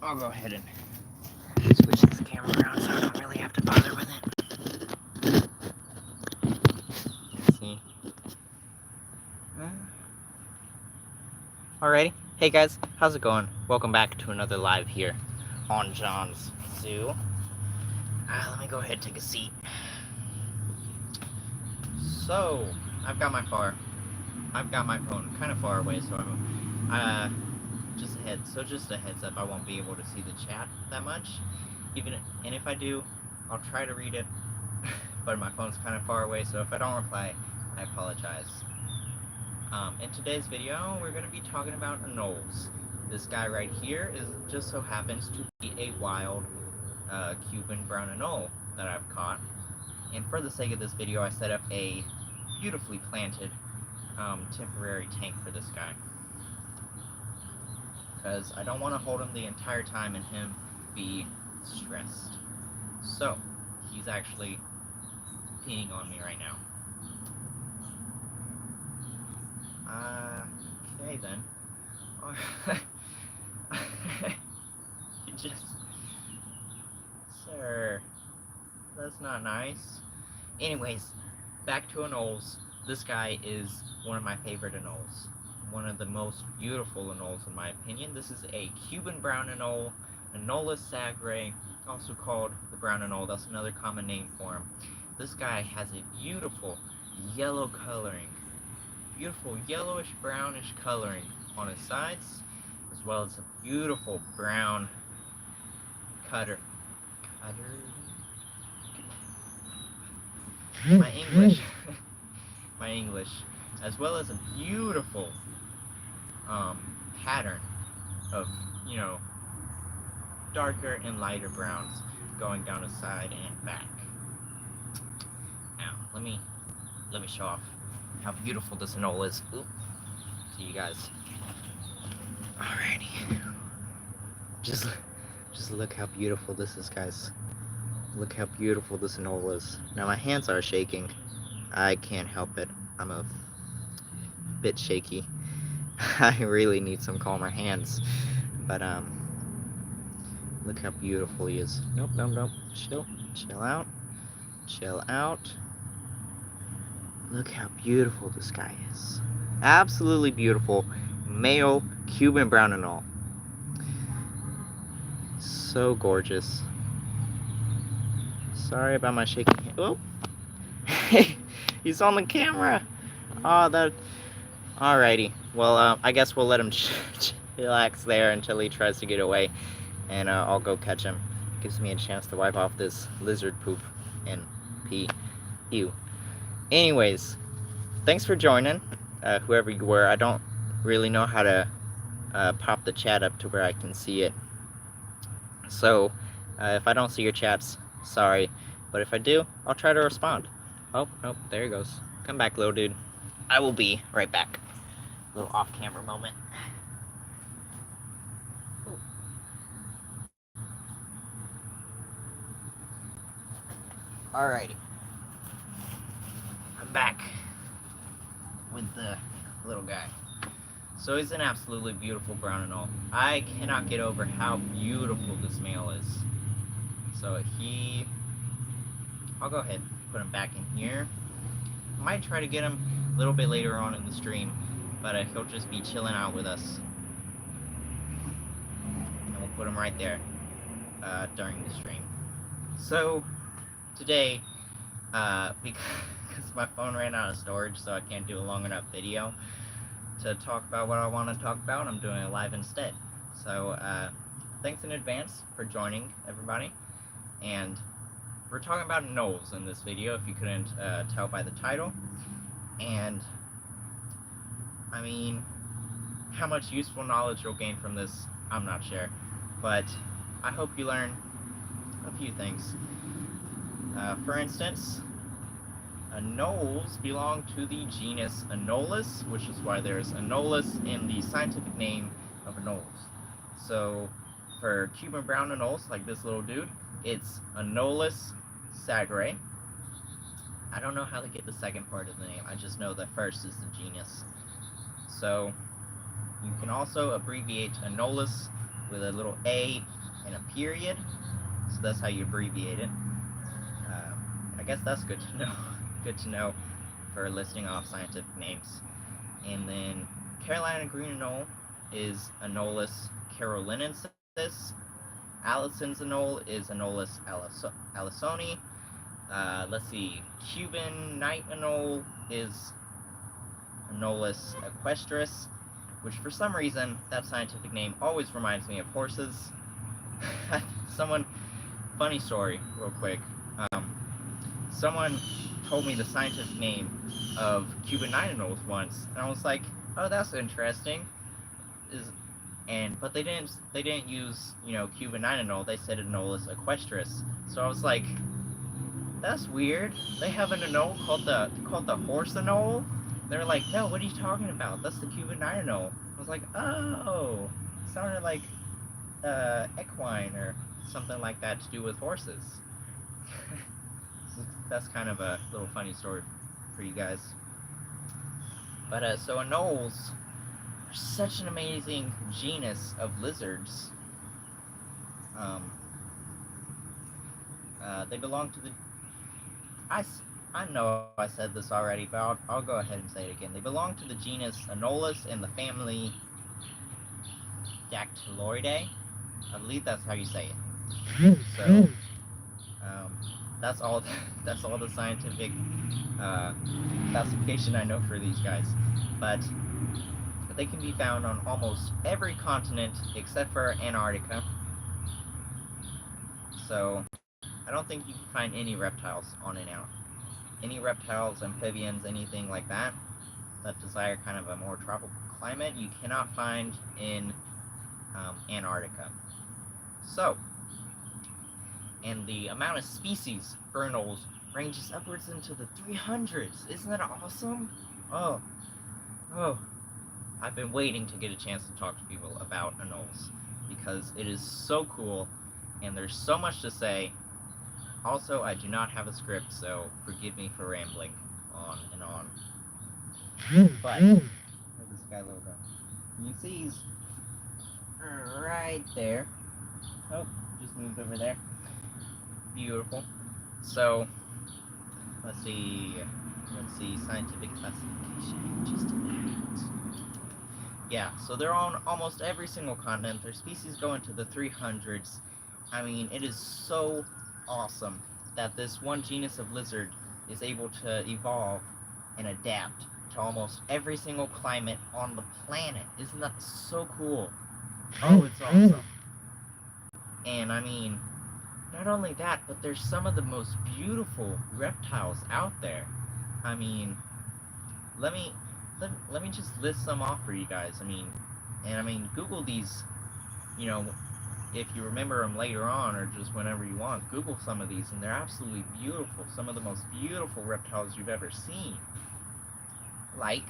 I'll go ahead and switch this camera around so I don't really have to bother with it. Let's see. Alrighty. Hey guys, how's it going? Welcome back to another live here on John's Zoo. Let me go ahead and take a seat. So, I've got my phone kind of far away, so I'm just a heads up, I won't be able to see the chat that much. And if I do, I'll try to read it, but my phone's kind of far away, so if I don't reply, I apologize. In today's video, we're going to be talking about anoles. This guy right here just so happens to be a wild Cuban brown anole that I've caught. And for the sake of this video, I set up a beautifully planted temporary tank for this guy, because I don't want to hold him the entire time and him be stressed. So, he's actually peeing on me right now. Okay then. Sir, that's not nice. Anyways, back to anoles. This guy is one of my favorite anoles. One of the most beautiful anoles in my opinion. This is a Cuban brown anole, Anoles sagre, also called the brown anole. That's another common name for him. This guy has a beautiful yellow coloring, beautiful yellowish brownish coloring on his sides, as well as a beautiful brown cutter. My English, as well as a beautiful pattern of, darker and lighter browns going down his side and back. Now, let me show off how beautiful this anole is. Oop. To you guys. Alrighty. Just look how beautiful this is, guys. Look how beautiful this anole is. Now my hands are shaking. I can't help it. I'm a bit shaky. I really need some calmer hands. But look how beautiful he is. Nope. Chill out. Chill out. Look how beautiful this guy is. Absolutely beautiful male Cuban brown anole. So gorgeous. Sorry about my shaking hand. Oh, he's on the camera. Oh, alrighty. Well, I guess we'll let him relax there until he tries to get away, and I'll go catch him. Gives me a chance to wipe off this lizard poop and pee. Ew. Anyways, thanks for joining, whoever you were. I don't really know how to pop the chat up to where I can see it. So, if I don't see your chats, sorry. But if I do, I'll try to respond. Oh, nope, there he goes. Come back, little dude. I will be right back. A little off-camera moment. Alrighty. I'm back with the little guy. So he's an absolutely beautiful brown anole. I cannot get over how beautiful this male is. So I'll go ahead and put him back in here. I might try to get him a little bit later on in the stream, but he'll just be chilling out with us. And we'll put him right there during the stream. So today, because my phone ran out of storage, so I can't do a long enough video to talk about what I want to talk about, I'm doing it live instead. So thanks in advance for joining, everybody. And we're talking about anoles in this video, if you couldn't tell by the title. And I mean, how much useful knowledge you'll gain from this, I'm not sure, but I hope you learn a few things. For instance, anoles belong to the genus Anoles, which is why there's Anoles in the scientific name of anoles. So for Cuban brown anoles, like this little dude, it's Anoles sagre. I don't know how to get the second part of the name. I just know that first is the genus. So you can also abbreviate Anoles with a little A and a period. So that's how you abbreviate it. Uh, I guess that's good to know. Good to know for listing off scientific names. And then Carolina green anole is Anoles carolinensis. Allison's anole is Anoles allisoni. Let's see, Cuban night anole is Anoles equestris, which for some reason, that scientific name always reminds me of horses. Someone, funny story, real quick. Um, Someone told me the scientific name of Cuban night anoles once, and I was like, "Oh, that's interesting." Is but they didn't use Cuban night anole. They said Anoles equestris. So I was like, that's weird. They have an anole called the horse anole. They're like, no, what are you talking about? That's the Cuban night anole. I was like, oh, it sounded like equine or something like that to do with horses. So that's kind of a little funny story for you guys. But so anoles are such an amazing genus of lizards. Um, they belong to the I, I know I said this already, but I'll go ahead and say it again. They belong to the genus Anoles and the family Dactyloidae. I believe that's how you say it. So um, that's all. That's all the scientific uh, classification I know for these guys. But they can be found on almost every continent except for Antarctica. So I don't think you can find any reptiles on any reptiles, amphibians, anything like that desire kind of a more tropical climate, you cannot find in Antarctica. So, and the amount of species for anoles ranges upwards into the 300s. Isn't that awesome? Oh, oh. I've been waiting to get a chance to talk to people about anoles because it is so cool and there's so much to say. Also, I do not have a script, so forgive me for rambling on and on. But this guy logo. You see he's right there. Oh, just moved over there. Beautiful. So let's see. Scientific classification. Just a minute. Yeah, so they're on almost every single continent. Their species go into the 300s. I mean, it is so awesome that this one genus of lizard is able to evolve and adapt to almost every single climate on the planet. Isn't that so cool? Oh, it's awesome. And I mean, not only that, but there's some of the most beautiful reptiles out there. I mean, let me let me just list some off for you guys. Google these. You know, if you remember them later on or just whenever you want, Google some of these, and they're absolutely beautiful. Some of the most beautiful reptiles you've ever seen, like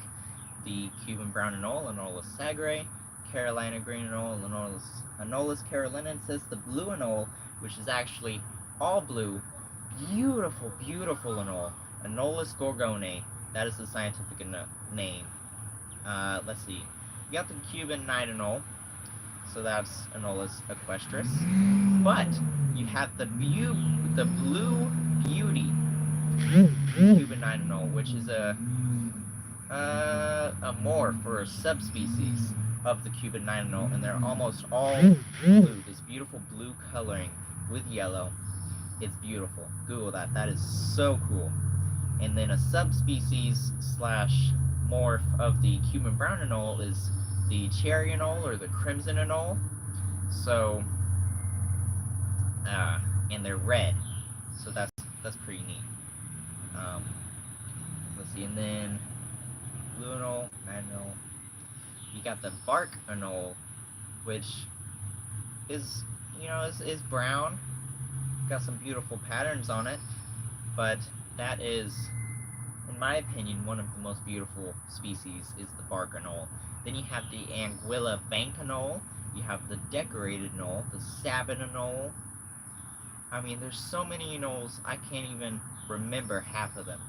the Cuban brown anole, Anoles sagre, Carolina green anole, Anoles carolinensis, the blue anole, which is actually all blue, beautiful, beautiful anole, Anoles gorgone, that is the scientific name. Let's see, you got the Cuban night anole, so that's Anoles equestris, but you have the blue beauty Cuban night anole, which is a morph or a subspecies of the Cuban night anole, and they're almost all blue. This beautiful blue coloring with yellow. It's beautiful. Google that. That is so cool. And then a subspecies slash morph of the Cuban brown anole is the cherry anole or the crimson anole. So, and they're red. So that's pretty neat. Let's see, and then blue anole, night anole. You got the bark anole, which is is brown, got some beautiful patterns on it, but that is, in my opinion, one of the most beautiful species is the bark anole. Then you have the Anguilla bank anole, you have the decorated anole, the sabin anole. I mean, there's so many anoles, I can't even remember half of them,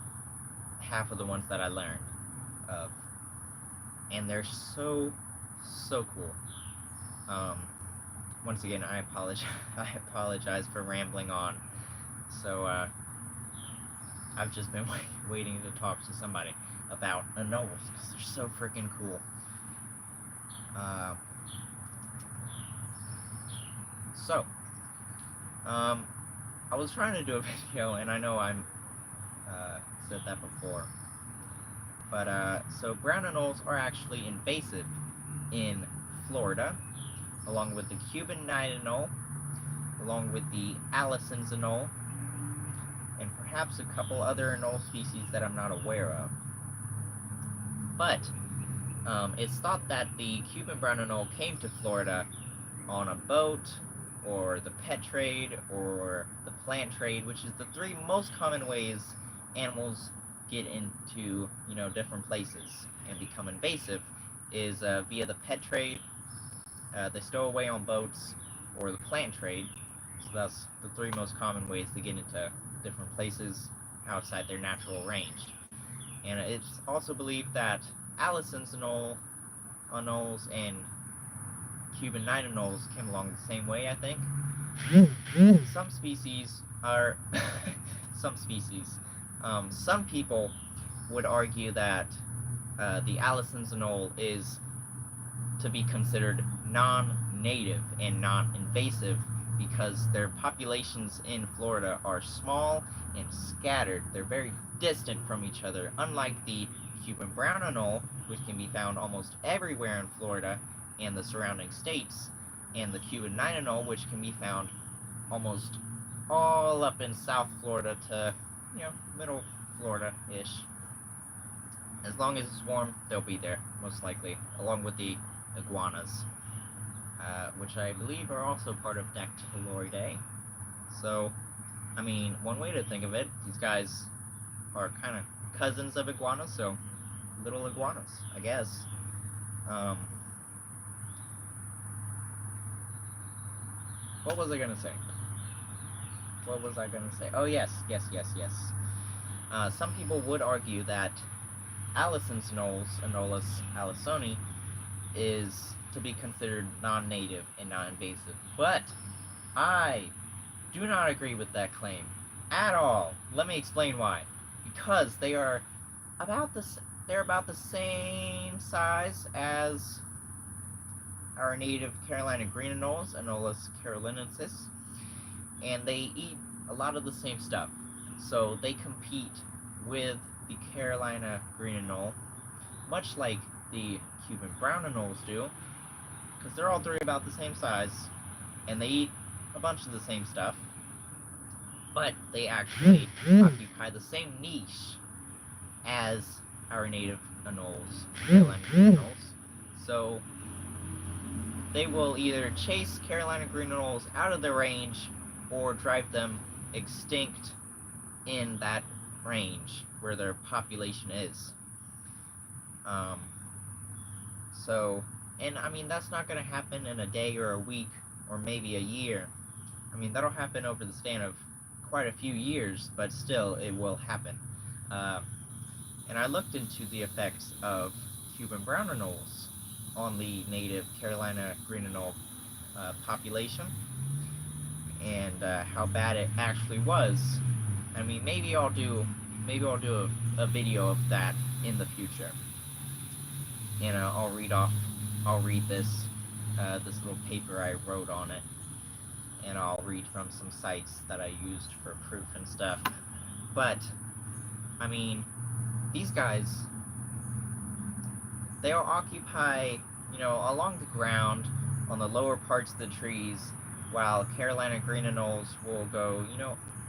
half of the ones that I learned of. And they're so, So cool. Um, Once again, I apologize. I apologize for rambling on. So I've just been waiting to talk to somebody about Anoles because they're so freaking cool. Uh, so um, I was trying to do a video, and I know I'm said that before, but so brown anoles are actually invasive in Florida, along with the Cuban night anole, along with the Allison's anole, and perhaps a couple other anole species that I'm not aware of. But it's thought that the Cuban brown anole came to Florida on a boat, or the pet trade, or the plant trade, which is the three most common ways animals get into, different places and become invasive, is via the pet trade, they stow away on boats, or the plant trade. So that's the three most common ways to get into different places outside their natural range. And it's also believed that Allison's anoles and Cuban night anoles came along the same way, I think. Some species are some species. Some people would argue that the Allison's anole is to be considered non-native and non-invasive because their populations in Florida are small and scattered. They're very distant from each other, unlike the Cuban brown anole, which can be found almost everywhere in Florida and the surrounding states, and the Cuban night anole, which can be found almost all up in South Florida to, middle Florida-ish. As long as it's warm, they'll be there, most likely, along with the iguanas, which I believe are also part of Dactyloidae. So, I mean, one way to think of it, these guys are kind of cousins of iguanas, so little iguanas, I guess. Um, what was I gonna say? What was I gonna say? Oh, yes. Some people would argue that Allison's anoles, Anoles allisoni, is to be considered non-native and non-invasive. But I do not agree with that claim at all. Let me explain why. Because they are they're about the same size as our native Carolina green anoles, Anoles carolinensis, and they eat a lot of the same stuff. So they compete with the Carolina green anole, much like the Cuban brown anoles do, because they're all three about the same size, and they eat a bunch of the same stuff, but they actually occupy the same niche as our native anoles, Carolina green anoles. So they will either chase Carolina green anoles out of their range or drive them extinct in that range where their population is. And I mean, that's not going to happen in a day or a week or maybe a year. I mean, that'll happen over the span of quite a few years, but still, it will happen. And I looked into the effects of Cuban brown anoles on the native Carolina green anole population, and how bad it actually was. I mean, maybe I'll do a video of that in the future. And I'll read this this little paper I wrote on it, and I'll read from some sites that I used for proof and stuff. But I mean, these guys, they'll occupy, along the ground on the lower parts of the trees, while Carolina green anoles will go,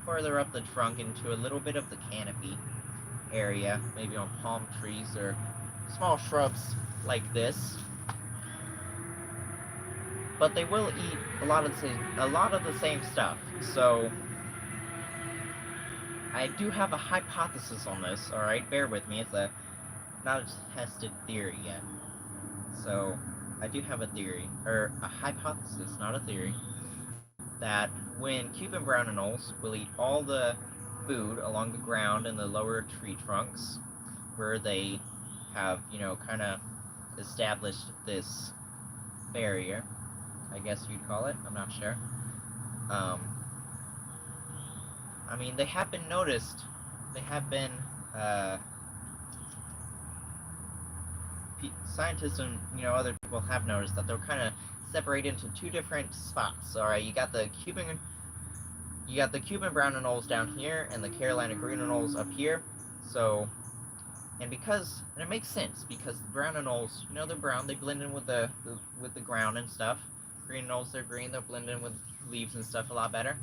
further up the trunk into a little bit of the canopy area, maybe on palm trees or small shrubs like this. But they will eat a lot of the same stuff. So I do have a hypothesis on this. All right, bear with me. It's not a tested theory yet. So I do have a theory, or a hypothesis, not a theory, that when Cuban brown anoles will eat all the food along the ground in the lower tree trunks, where they have, kind of established this barrier, I guess you'd call it. I'm not sure. Um, I mean, they have been noticed. They have been uh, scientists and other people have noticed that they're kind of separate into two different spots. All right, you got the Cuban brown anoles down here, and the Carolina green anoles up here. So, and it makes sense because the brown anoles, they're brown, they blend in with the ground and stuff. Green anoles, they're green, they'll blend in with leaves and stuff a lot better.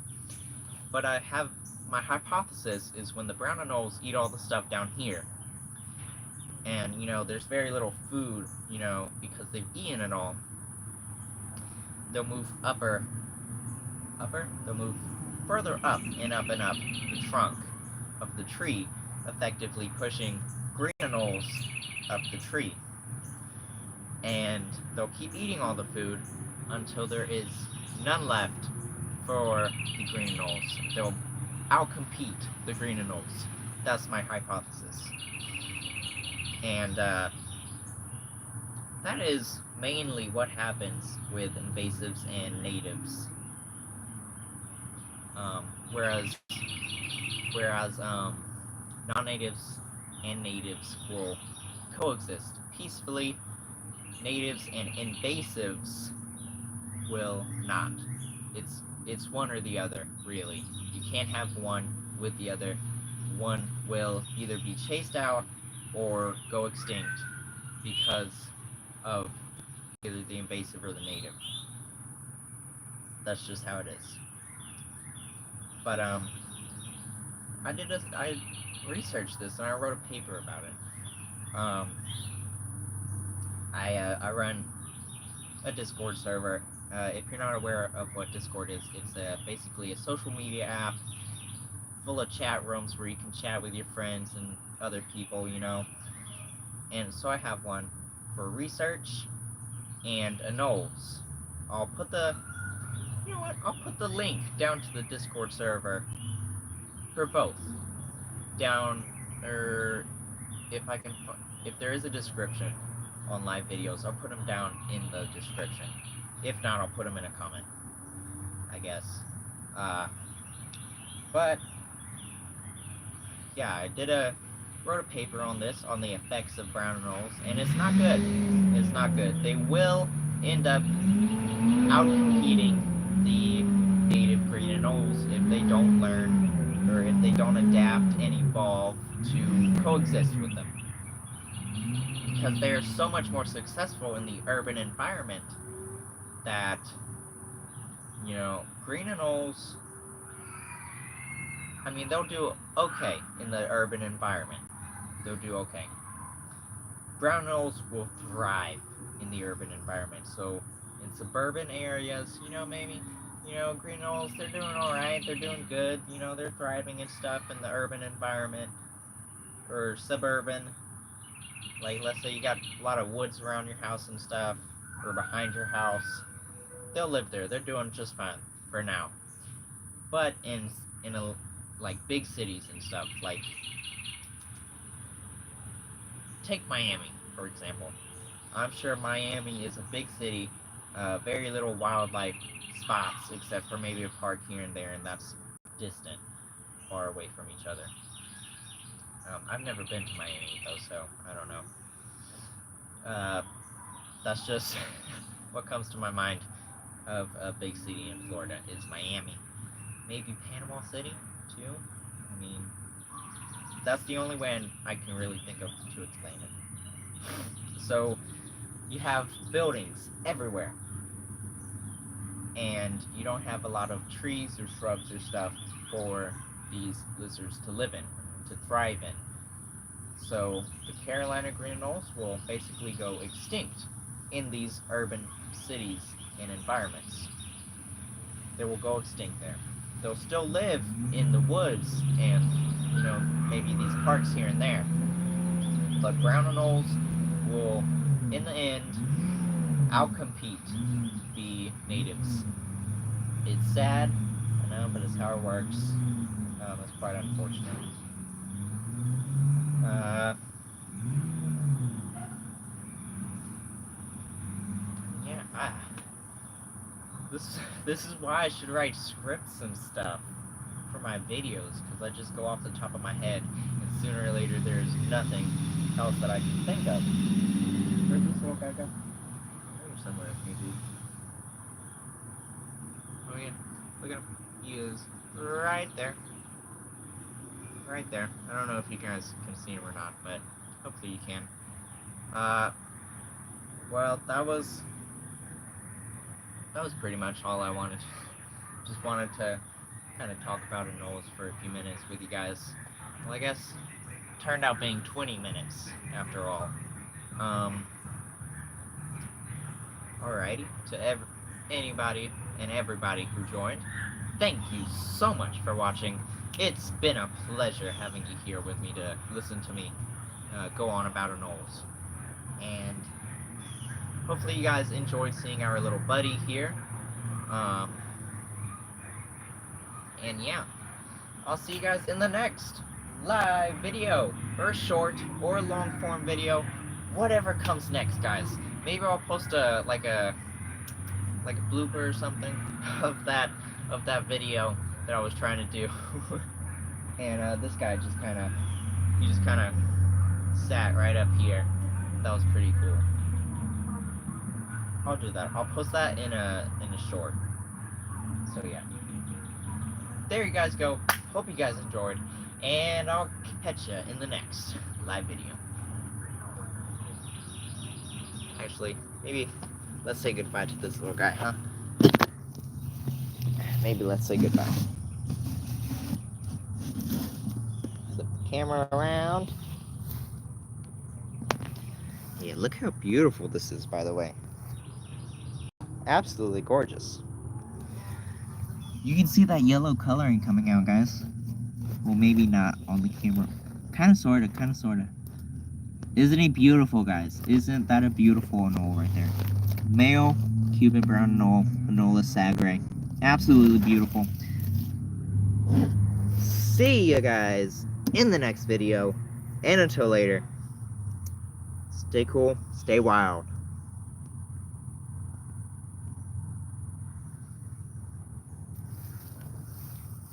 But I have my hypothesis is when the brown anoles eat all the stuff down here, and there's very little food, because they've eaten it all. They'll move they'll move further up and up and up the trunk of the tree, effectively pushing green anoles up the tree. And they'll keep eating all the food until there is none left for the green anoles. They'll outcompete the green anoles. That's my hypothesis. And that is mainly what happens with invasives and natives. Whereas non-natives and natives will coexist peacefully. Natives and invasives will not. It's one or the other, really. You can't have one with the other. One will either be chased out or go extinct because of either the invasive or the native. That's just how it is. But I researched this and I wrote a paper about it. I run a Discord server. If you're not aware of what Discord is, it's basically a social media app full of chat rooms where you can chat with your friends and other people, And so I have one for research and Anoles. I'll put the link down to the Discord server for both. Down, or if there is a description on live videos, I'll put them down in the description. If not, I'll put them in a comment, I guess. But yeah, I wrote a paper on this, on the effects of brown anoles, and it's not good. It's not good. They will end up outcompeting the native green anoles if they don't learn, or if they don't adapt and evolve to coexist with them. Because they are so much more successful in the urban environment that, green anoles, I mean, they'll do okay in the urban environment. They'll do okay. Brown anoles will thrive in the urban environment. So in suburban areas, maybe, green anoles, they're doing alright, they're doing good, they're thriving and stuff in the urban environment. Or suburban, like let's say you got a lot of woods around your house and stuff, or behind your house, they'll live there, they're doing just fine for now. But in like big cities and stuff, like take Miami, for example. I'm sure Miami is a big city, very little wildlife spots, except for maybe a park here and there, and that's distant, far away from each other. I've never been to Miami, though, so I don't know. That's just what comes to my mind of a big city in Florida is Miami. Maybe Panama City, too? I mean, that's the only way I can really think of to explain it. So, you have buildings everywhere, and you don't have a lot of trees or shrubs or stuff for these lizards to live in, to thrive in. So, the Carolina green anoles will basically go extinct in these urban cities and environments. They will go extinct there. They'll still live in the woods and, maybe these parks here and there. But brown anoles will, in the end, outcompete the natives. It's sad, I know, but it's how it works. It's quite unfortunate. Yeah, This is why I should write scripts and stuff for my videos, because I just go off the top of my head, and sooner or later there's nothing else that I can think of. Where's this little guy go? There's somewhere maybe. Oh yeah, look at him. He is right there. Right there. I don't know if you guys can see him or not, but hopefully you can. Well, that was pretty much all I wanted. Just wanted to kind of talk about Anoles for a few minutes with you guys. Well, I guess it turned out being 20 minutes after all. Alrighty, to anybody and everybody who joined, thank you so much for watching. It's been a pleasure having you here with me to listen to me go on about Anoles. And hopefully you guys enjoyed seeing our little buddy here. And yeah, I'll see you guys in the next live video, or short, or long form video, whatever comes next, guys. Maybe I'll post like a blooper or something of that video that I was trying to do. And this guy just kind of sat right up here. That was pretty cool. I'll do that. I'll post that in a short. So yeah. There you guys go. Hope you guys enjoyed, and I'll catch you in the next live video. Actually, maybe let's say goodbye to this little guy, huh? Maybe let's say goodbye. Flip the camera around. Yeah, look how beautiful this is, by the way. Absolutely gorgeous. You can see that yellow coloring coming out, guys. Well, maybe not on the camera. Kinda, sorta. Isn't he beautiful, guys? Isn't that a beautiful anole right there? Male Cuban brown anole, Anoles sagre. Absolutely beautiful. See you guys in the next video. And until later, stay cool, stay wild.